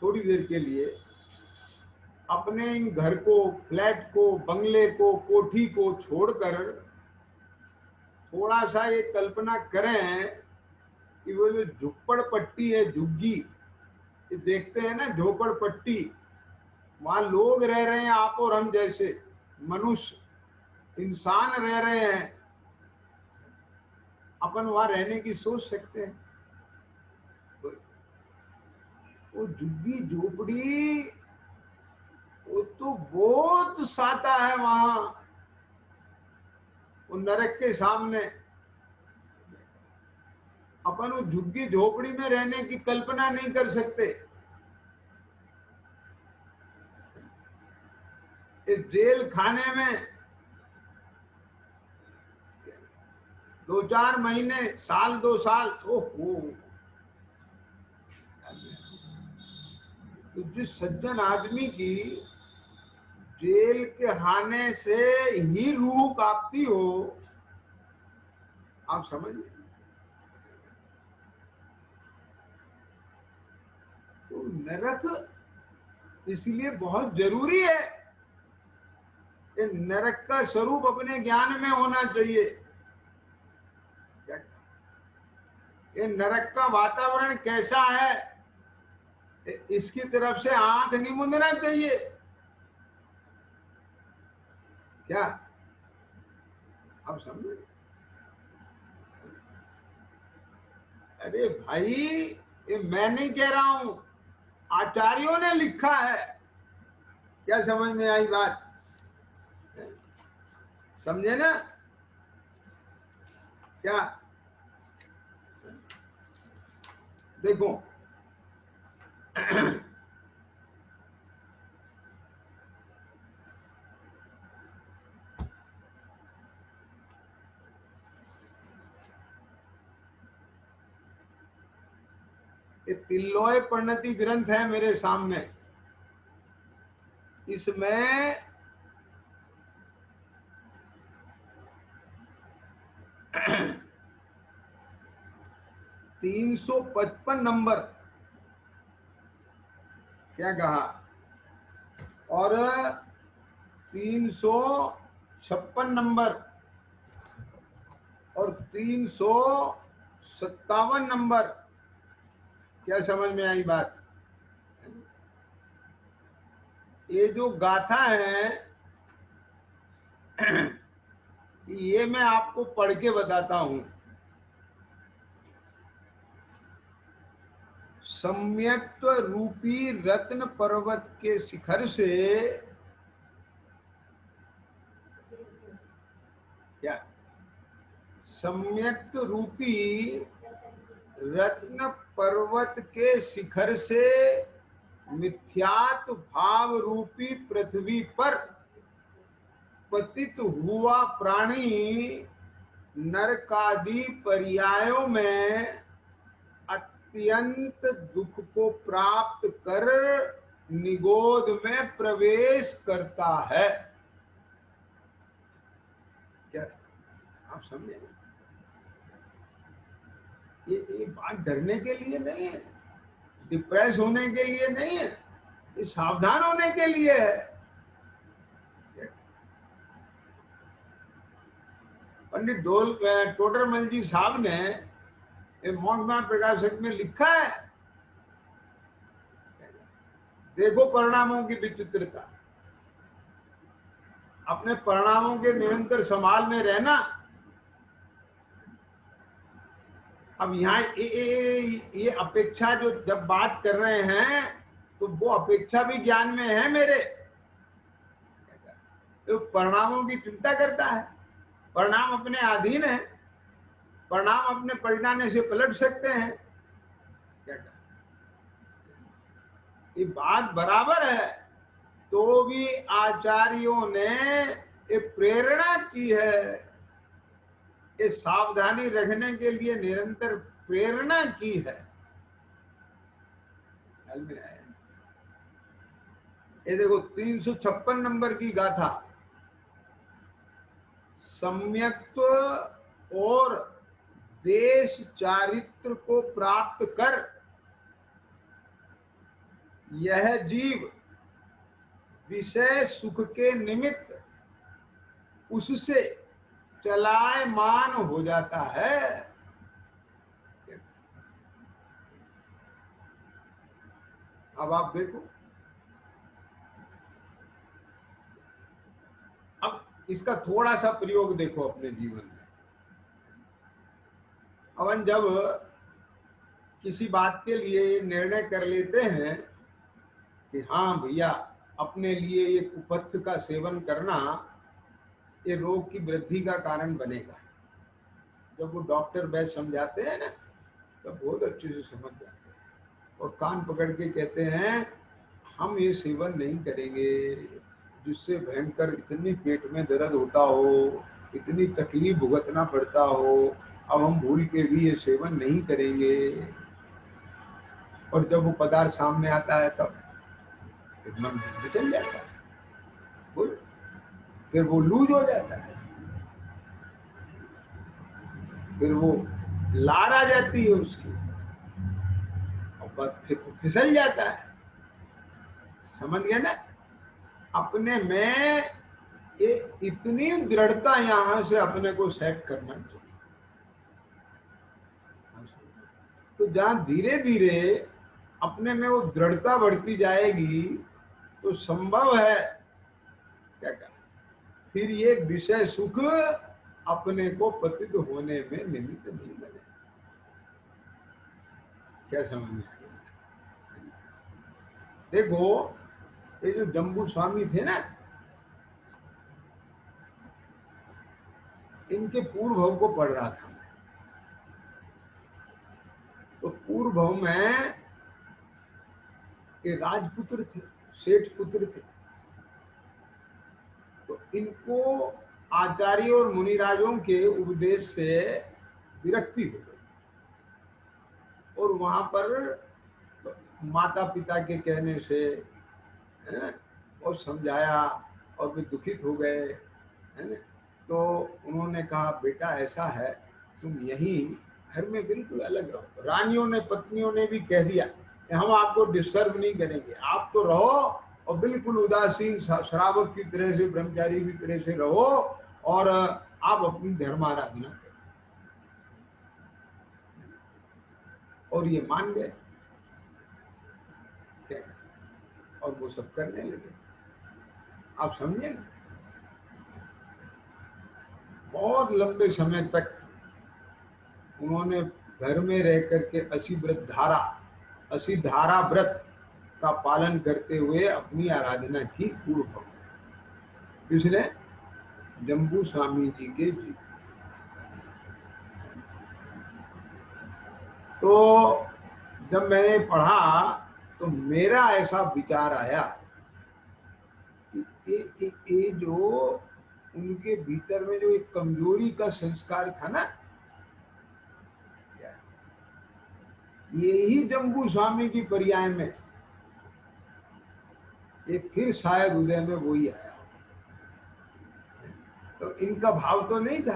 थोड़ी देर के लिए अपने इन घर को, फ्लैट को, बंगले को, कोठी को छोड़कर थोड़ा सा ये कल्पना करें कि वो जो झुप्पड़पट्टी है, झुग्गी, ये देखते हैं ना झोपड़पट्टी, वहां लोग रह रहे हैं आप और हम जैसे, मनुष्य इंसान रह रहे हैं, अपन वहां रहने की सोच सकते हैं? वो झुग्गी झोपड़ी वो तो बहुत साता है वहां, वो नरक के सामने। अपन वो झुग्गी झोपड़ी में रहने की कल्पना नहीं कर सकते। इस जेल खाने में 2-4 महीने, साल 2 साल, ओहो, तो जिस सज्जन आदमी की जेल के खाने से ही रूह कांपती हो, आप समझ, तो नरक इसलिए बहुत जरूरी है। ये नरक का स्वरूप अपने ज्ञान में होना चाहिए। ये नरक का वातावरण कैसा है, इसकी तरफ से आंख नहीं मूंदना चाहिए क्या? आप समझे? अरे भाई, ये मैं नहीं कह रहा हूं, आचार्यों ने लिखा है। क्या समझ में आई बात? समझे ना? क्या देखो, ये तिल्लोय परिणति ग्रंथ है मेरे सामने, इसमें 355 नंबर क्या कहा, और 356 नंबर और 357 नंबर। क्या समझ में आई बात? ये जो गाथा है ये मैं आपको पढ़ के बताता हूं। सम्यक्त्व रूपी रत्न पर्वत के शिखर से क्या, सम्यक्त्व रूपी रत्न पर्वत के शिखर से मिथ्यात्व भाव रूपी पृथ्वी पर पतित हुआ प्राणी नरकादि पर्यायों में अत्यंत दुख को प्राप्त कर निगोध में प्रवेश करता है। क्या आप समझे? ये बात डरने के लिए नहीं है, डिप्रेस होने के लिए नहीं है, ये सावधान होने के लिए है। पंडित टोडरमल जी साहब ने मोहनदास प्रकाशक में लिखा है, देखो परिणामों की विचित्रता, अपने परिणामों के निरंतर संभाल में रहना। अब यहाँ ये अपेक्षा जो जब बात कर रहे हैं तो वो अपेक्षा भी ज्ञान में है मेरे, तो परिणामों की चिंता करता है। परिणाम अपने अधीन है, परिणाम अपने पलटाने से पलट सकते हैं। ये बात बराबर है, तो भी आचार्यों ने ये प्रेरणा की है, ये सावधानी रखने के लिए निरंतर प्रेरणा की है। ये देखो 356 नंबर की गाथा, सम्यक्त्व और देश चारित्र को प्राप्त कर यह जीव विषय सुख के निमित्त उससे चलायमान हो जाता है। अब आप देखो, अब इसका थोड़ा सा प्रयोग देखो अपने जीवन में। अपन जब किसी बात के लिए निर्णय कर लेते हैं कि हाँ भैया अपने लिए ये कुपथ्य का सेवन करना ये रोग की वृद्धि का कारण बनेगा, जब वो डॉक्टर वैद्य समझाते हैं ना तो बहुत अच्छे से समझ जाते हैं और कान पकड़ के कहते हैं हम ये सेवन नहीं करेंगे जिससे भयंकर इतनी पेट में दर्द होता हो, इतनी तकलीफ भुगतना पड़ता हो, अब हम भूल के भी ये सेवन नहीं करेंगे। और जब वो पदार्थ सामने आता है तब मन चल जाता है, फिर वो लूज हो जाता है, फिर वो लार आ जाती है उसकी और फिर फिसल जाता है। समझ गए ना? अपने में ये इतनी दृढ़ता यहां से अपने को सेट करना चाहिए। तो जहां धीरे धीरे अपने में वो दृढ़ता बढ़ती जाएगी तो संभव है क्या कहना, फिर ये विषय सुख अपने को पतित होने में निमित्त नहीं बने। क्या समझ में? देखो ये जो जम्बू स्वामी थे ना, इनके पूर्व भव को पढ़ रहा था मैं, तो पूर्व भव में ये राजपुत्र थे, सेठ पुत्र थे, तो इनको आचार्य और मुनिराजों के उपदेश से विरक्ति हो गई और वहां पर माता पिता के कहने से और समझाया और वे दुखित हो गए, है ना। तो उन्होंने कहा बेटा ऐसा है तुम यहीं घर में बिल्कुल अलग रहो। रानियों ने पत्नियों ने भी कह दिया कि हम आपको डिस्टर्ब नहीं करेंगे, आप तो रहो और बिल्कुल उदासीन श्रावक की तरह से, ब्रह्मचारी की तरह से रहो और आप अपनी धर्म आराधना करो। और ये मान गए और वो सब करने लगे। आप समझे ना, बहुत लंबे समय तक उन्होंने घर में रह करके 80 धारा व्रत का पालन करते हुए अपनी आराधना की पूर्वक। किसने? जम्बू स्वामी जी के जी। तो जब मैंने पढ़ा तो मेरा ऐसा विचार आया कि ये जो उनके भीतर में जो एक कमजोरी का संस्कार था ना, यही जम्बू स्वामी की पर्याय में ये फिर शायद हृदय में वही आया। तो इनका भाव तो नहीं था,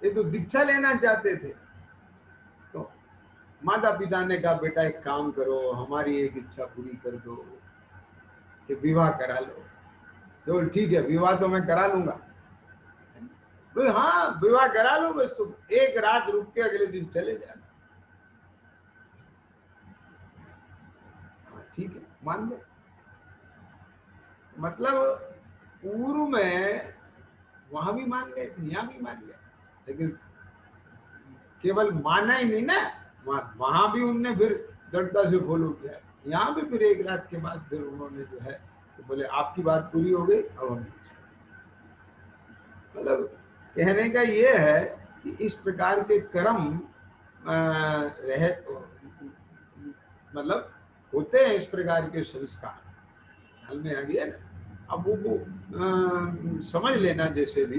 ये तो दीक्षा लेना चाहते थे। तो माता पिता ने कहा बेटा एक काम करो, हमारी एक इच्छा पूरी कर दो कि विवाह करा लो। तो ठीक है, विवाह तो मैं करा लूंगा। तो हाँ विवाह करा लो, बस तुम एक रात रुक के अगले दिन चले जाना। हाँ ठीक है, मान लो। मतलब पूर्व में वहां भी मान गए थे, यहाँ भी मान गए, लेकिन केवल माना ही नहीं ना, वहां भी उनने फिर दृढ़ता से फॉलो किया। यहाँ भी फिर एक रात के बाद फिर उन्होंने जो है तो बोले आपकी बात पूरी हो गई, अब हम। मतलब कहने का ये है कि इस प्रकार के कर्म रहे, मतलब होते हैं इस प्रकार के संस्कार, हाल में आ गया ना। अब वो समझ लेना जैसे भी।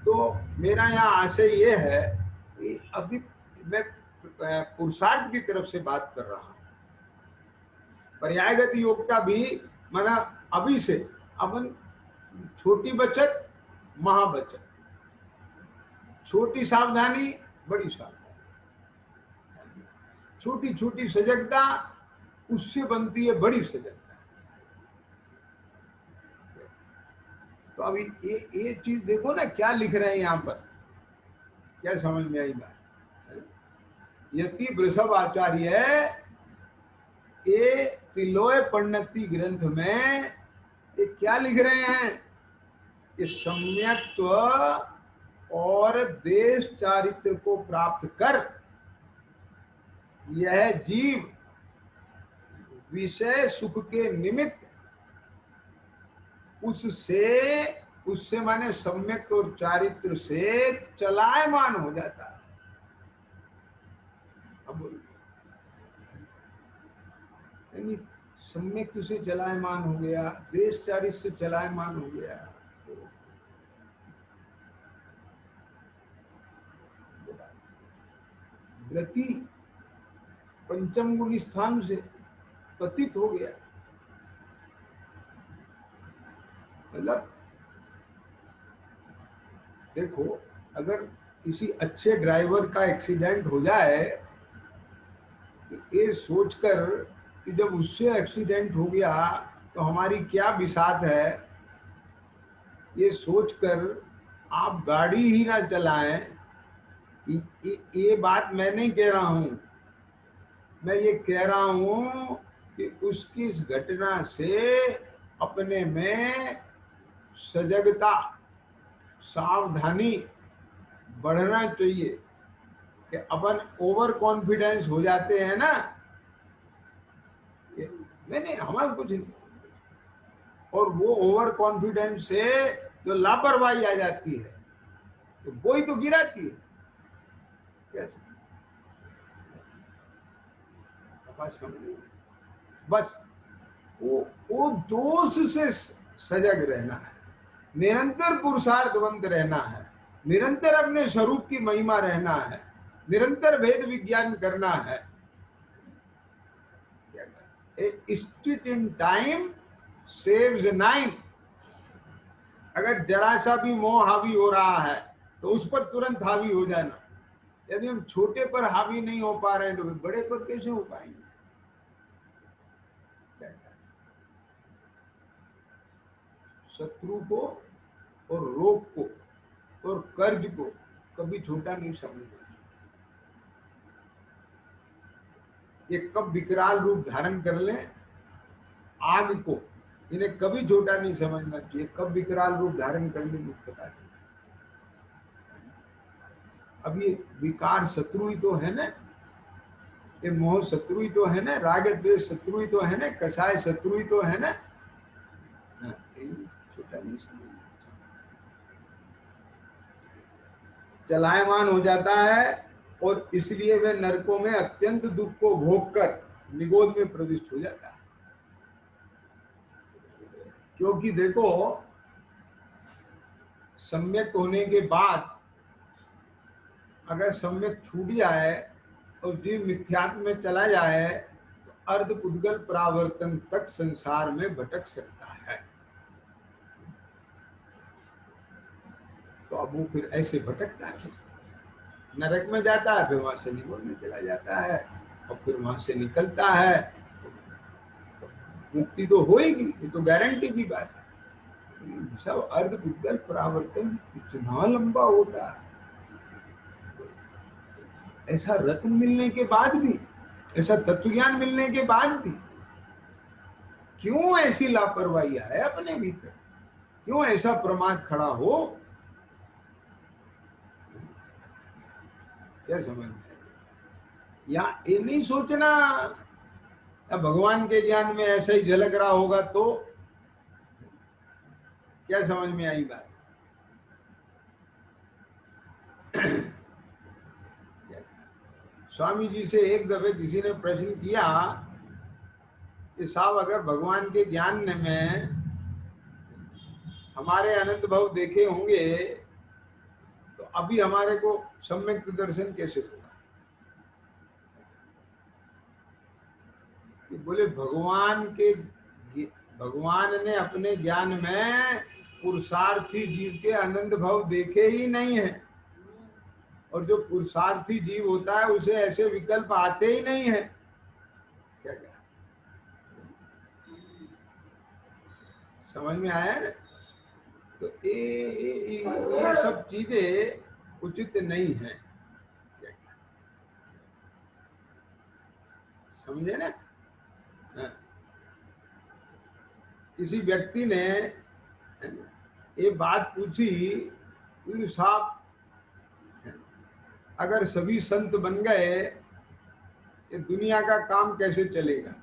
तो मेरा यहाँ आशय ये है कि अभी मैं पुरुषार्थ की तरफ से बात कर रहा हूँ। पर्यायगत योग का भी माना अभी से अपन छोटी बचत महाबचत, छोटी सावधानी बड़ी सावधानी, छोटी छोटी सजगता उससे बनती है बड़ी सजगता। तो अभी ये चीज देखो ना क्या लिख रहे हैं यहाँ पर, क्या समझ में आई बात? यति वृषभ आचार्य ये तिलोय परिणति ग्रंथ में ये क्या लिख रहे हैं कि सम्यक्त्व और देश चारित्र को प्राप्त कर यह जीव विषय सुख के निमित्त उससे माने सम्यक और चारित्र से चलायमान हो जाता है। अब सम्यक से चलायमान हो गया, देश चारित्र से चलायमान हो गया, गति पंचम गुण स्थान से पतित हो गया। मतलब देखो, अगर किसी अच्छे ड्राइवर का एक्सीडेंट हो जाए तो ये सोचकर कि जब उससे एक्सीडेंट हो गया तो हमारी क्या बिसात है, ये सोचकर आप गाड़ी ही ना चलाएं। ये बात मैं नहीं कह रहा हूं, मैं ये कह रहा हूं कि उसकी इस घटना से अपने में सजगता सावधानी बढ़ना चाहिए कि अपन ओवर कॉन्फिडेंस हो जाते हैं ना, मैंने हमारा कुछ नहीं, और वो ओवर कॉन्फिडेंस से जो लापरवाही आ जाती है तो वो ही तो गिराती है। कैसे? बस वो दोष से सजग रहना है, निरंतर पुरुषार्थवंत रहना है, निरंतर अपने स्वरूप की महिमा रहना है, निरंतर भेद विज्ञान करना है। Stitch in time saves 9। अगर जरा सा भी मोह हावी हो रहा है तो उस पर तुरंत हावी हो जाना। यदि हम छोटे पर हावी नहीं हो पा रहे हैं तो बड़े पर कैसे हो पाएंगे? शत्रु को और रोग को और कर्ज को कभी छोटा नहीं समझना। ये कब विकराल रूप धारण कर ले, आग को इन्हें कभी छोटा नहीं समझना चाहिए, कब विकराल रूप धारण करने में पता नहीं। अब ये विकार शत्रु ही तो है ना, ये मोह शत्रु ही तो है ना, राग द्वेष शत्रु ही तो है ना, कसाय शत्रु ही तो है ना। छोटा नहीं समझना, चलायमान हो जाता है और इसलिए वह नरकों में अत्यंत दुख को भोग कर निगोद में प्रविष्ट हो जाता है। क्योंकि देखो, सम्यक होने के बाद अगर सम्यक छूट जाए और जीव मिथ्यात्व में चला जाए तो अर्ध पुद्गल परावर्तन तक संसार में भटक सकता है। तो अब वो फिर ऐसे भटकता है, नरक में जाता है, फिर वहां से निगोद में चला जाता है और फिर वहां से निकलता है। मुक्ति तो होएगी, ये तो गारंटी की बात है। सब अर्ध पुद्गल परावर्तन कितना लंबा होता है, ऐसा रत्न मिलने के बाद भी, ऐसा तत्व ज्ञान मिलने के बाद भी क्यों ऐसी लापरवाही है अपने भीतर, क्यों ऐसा प्रमाद खड़ा हो, क्या समझ में? या ये नहीं सोचना भगवान के ज्ञान में ऐसा ही झलक रहा होगा तो, क्या समझ में आई बात? स्वामी जी से एक दफे किसी ने प्रश्न किया कि साहब, अगर भगवान के ज्ञान में हमारे अनंत भाव देखे होंगे तो अभी हमारे को सम्यक दर्शन कैसे होगा? बोले भगवान ने अपने ज्ञान में पुरुषार्थी जीव के अनंत भाव देखे ही नहीं है, और जो पुरुषार्थी जीव होता है उसे ऐसे विकल्प आते ही नहीं है। क्या क्या समझ में आया ना? तो ये सब चीजें उचित नहीं है, समझे ना? किसी व्यक्ति ने ये बात पूछी, साहब अगर सभी संत बन गए ये दुनिया का काम कैसे चलेगा?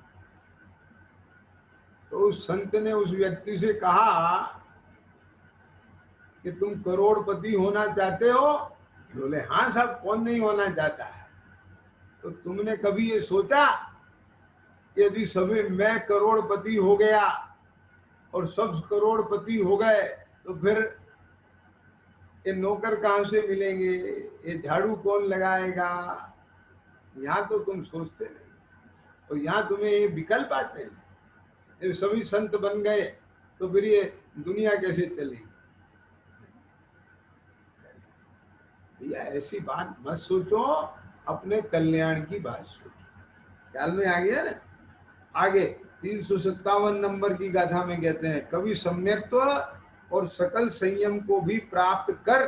तो उस संत ने उस व्यक्ति से कहा कि तुम करोड़पति होना चाहते हो? बोले हाँ साहब, कौन नहीं होना चाहता है। तो तुमने कभी ये सोचा कि यदि सभी मैं करोड़पति हो गया और सब करोड़पति हो गए तो फिर ये नौकर कहाँ से मिलेंगे, ये झाड़ू कौन लगाएगा? यहाँ तो तुम सोचते नहीं, और यहाँ तुम्हें ये विकल्प आते हैं। ये सभी संत बन गए तो फिर ये दुनिया कैसे चलेगी? भैया ऐसी बात मत सोचो, अपने कल्याण की बात सोचो। ख्याल में आ गया ना? आगे 357 नंबर की गाथा में कहते हैं, कभी सम्यक्त्व और सकल संयम को भी प्राप्त कर।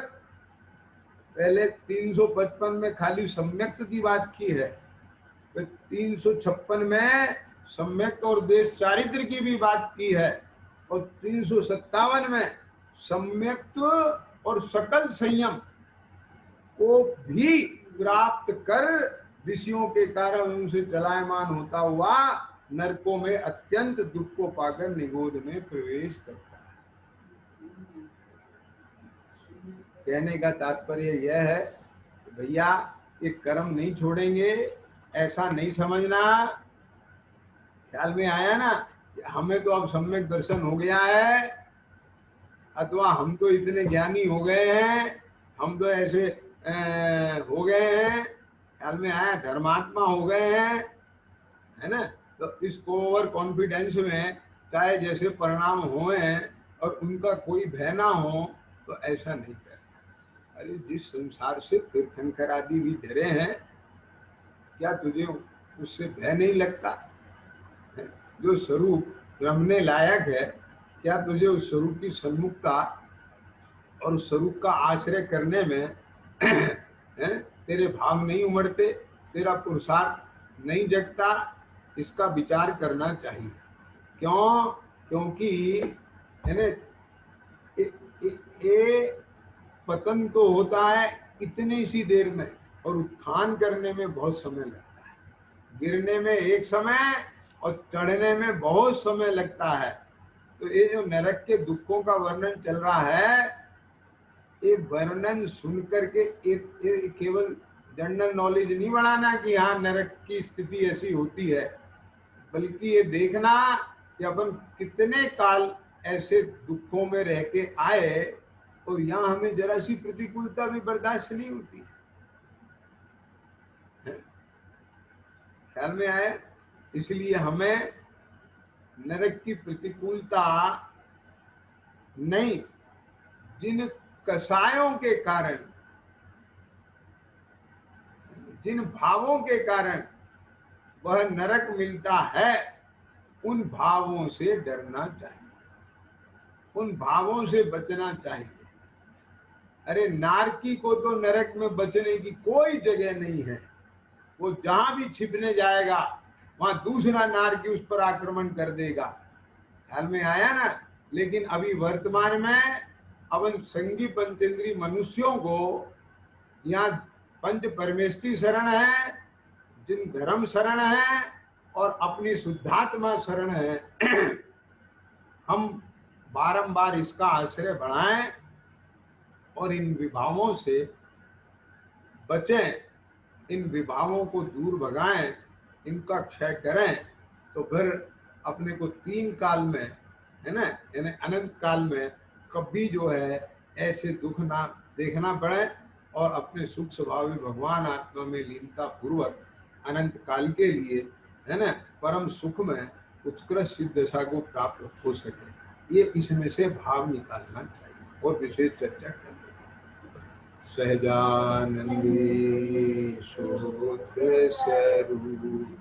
पहले 355 में खाली सम्यक्त की बात की है, तो 356 में सम्यक्त और देश चारित्र की भी बात की है, और 357 में सम्यक्त और सकल संयम को भी प्राप्त कर विषयों के कारण उनसे चलायमान होता हुआ नरकों में अत्यंत दुख को पाकर निगोद में प्रवेश करता है। कहने का तात्पर्य यह है कि भैया ये कर्म नहीं छोड़ेंगे, ऐसा नहीं समझना। ख्याल में आया ना? हमें तो अब सम्यक दर्शन हो गया है, अथवा हम तो इतने ज्ञानी हो गए हैं, हम तो ऐसे हो गए हैं, ख्याल में आया, धर्मात्मा हो गए हैं, है ना? तो इस ओवर कॉन्फिडेंस में चाहे जैसे परिणाम हुए और उनका कोई भय ना हो, तो ऐसा नहीं कर। अरे जिस संसार से तीर्थंकर आदि भी डरे हैं, क्या तुझे उससे भय नहीं लगता? जो स्वरूप रमने लायक है, क्या तुझे उस स्वरूप की सन्मुखता और उस स्वरूप का आश्रय करने में तेरे भाव नहीं उमड़ते, तेरा पुरुषार्थ नहीं जगता? इसका विचार करना चाहिए। क्यों? क्योंकि यानी ये पतन तो होता है इतनी सी देर में और उत्थान करने में बहुत समय लगता है। गिरने में एक समय और चढ़ने में बहुत समय लगता है। तो ये जो नरक के दुखों का वर्णन चल रहा है, ये वर्णन सुन करके एक केवल जनरल नॉलेज नहीं बढ़ाना कि हाँ नरक की स्थिति ऐसी होती है, बल्कि ये देखना कि अपन कितने काल ऐसे दुखों में रह के आए और यहाँ हमें जरा सी प्रतिकूलता भी बर्दाश्त नहीं होती। ख्याल में आए? इसलिए हमें नरक की प्रतिकूलता नहीं, जिन कसायों के कारण, जिन भावों के कारण वह नरक मिलता है, उन भावों से डरना चाहिए, उन भावों से बचना चाहिए। अरे नारकी को तो नरक में बचने की कोई जगह नहीं है। वो जहां भी छिपने जाएगा वहां दूसरा नारकी उस पर आक्रमण कर देगा। ख्याल में आया ना? लेकिन अभी वर्तमान में अपन संगी पंचेंद्री मनुष्यों को यहाँ पंच परमेष्ठी शरण है, जिन धर्म शरण है और अपनी शुद्धात्मा शरण है, हम बारंबार इसका आश्रय बढ़ाएं और इन विभावों से बचें, इन विभावों को दूर भगाएं, इनका क्षय करें। तो फिर अपने को तीन काल में, है ना, यानी अनंत काल में कभी जो है ऐसे दुख ना देखना पड़े और अपने सुख स्वभावी भगवान आत्मा में लीनता पूर्वक अनंत काल के लिए, है ना, परम सुख में उत्कृष्ट सिद्ध दशा को प्राप्त हो सके। ये इसमें से भाव निकालना चाहिए और विशेष चर्चा करनी। सहजानंदी शुद्ध स्वरूप